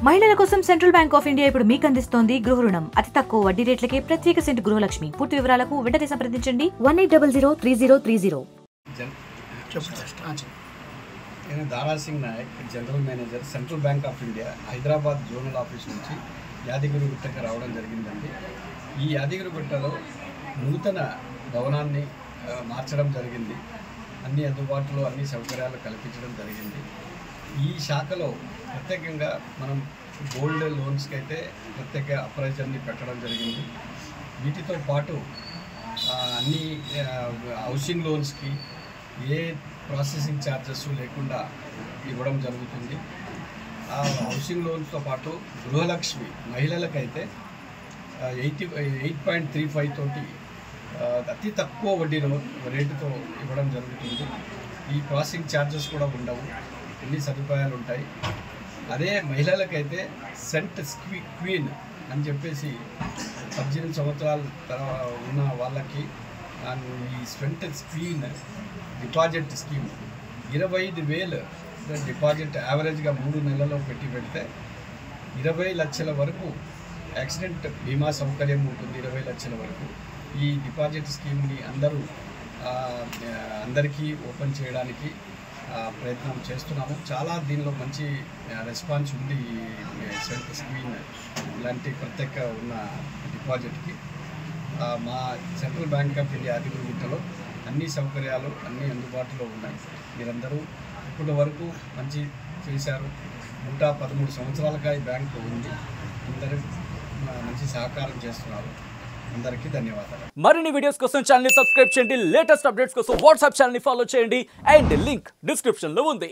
మహిళల కోసం central Bank of India ఇప్పుడు మీకు అందిస్తోంది గృహ రుణం. అతి తక్కువ వడ్డీ రేట్లకే ప్రత్యేక సెంటు గృహలక్ష్మి. పూర్తి వివరాలకు వెంటనే సంప్రదించండి 18003030. నేను Dara Singh Nayak, general manager, Central Bank of India Hyderabad zonal office నుంచి యాదగిరిగుట్టకి రావడం జరిగిందండి. ఈ యాదగిరిగుట్టలో నూతన భవనాన్ని మార్చడం జరిగింది. అన్ని అందుబాటులో అన్ని సౌకర్యాలు కల్పించడం జరిగింది. ఈ శాఖలో ప్రత్యేకంగా మనం గోల్డ్ లోన్స్కి అయితే ప్రత్యేక అప్రైజర్ని పెట్టడం జరిగింది. వీటితో పాటు అన్ని హౌసింగ్ లోన్స్కి ఏ ప్రాసెసింగ్ ఛార్జెస్ లేకుండా ఇవ్వడం జరుగుతుంది. ఆ హౌసింగ్ లోన్స్తో పాటు గృహలక్ష్మి మహిళలకైతే 8.35 తోటి అతి తక్కువ వడ్డీ రేటుతో ఇవ్వడం జరుగుతుంది. ఈ ప్రాసెసింగ్ ఛార్జెస్ కూడా ఉండవు, అన్ని సదుపాయాలు ఉంటాయి. అదే మహిళలకైతే సెంట్ క్వీన్ అని చెప్పేసి 18 సంవత్సరాల ఉన్న వాళ్ళకి ఈ సెంట్ క్వీన్ డిపాజిట్ స్కీమ్ 25,000 డిపాజిట్ యావరేజ్గా 3 నెలల్లో పెడితే 20 లక్షల వరకు యాక్సిడెంట్ బీమా సౌకర్యం ఉంటుంది. 20 లక్షల వరకు ఈ డిపాజిట్ స్కీమ్ని అందరికీ ఓపెన్ చేయడానికి ప్రయత్నం చేస్తున్నాము. చాలా దీనిలో మంచి రెస్పాన్స్ ఉంది. ఈ సెంట్ స్కీమ్ ఇలాంటి ప్రత్యేక ఉన్న డిపాజిట్కి మా సెంట్రల్ బ్యాంక్ ఆఫ్ ఇండియా యాదగిరిగుట్టలో అన్ని సౌకర్యాలు అన్నీ అందుబాటులో ఉన్నాయి. మీరందరూ ఇప్పటి వరకు మంచి చేశారు. 113 సంవత్సరాలుగా ఈ బ్యాంకు ఉంది. అందరూ మంచి సహకారం చేస్తున్నారు. అందరికీ ధన్యవాదాలు. మరిన్ని వీడియోస్ కోసం ఛానల్ ని సబ్స్క్రైబ్ చేయండి. లేటెస్ట్ అప్డేట్స్ కోసం వాట్సాప్ ఛానల్ ని ఫాలో చేయండి. అండ్ లింక్ డిస్క్రిప్షన్ లో ఉంది.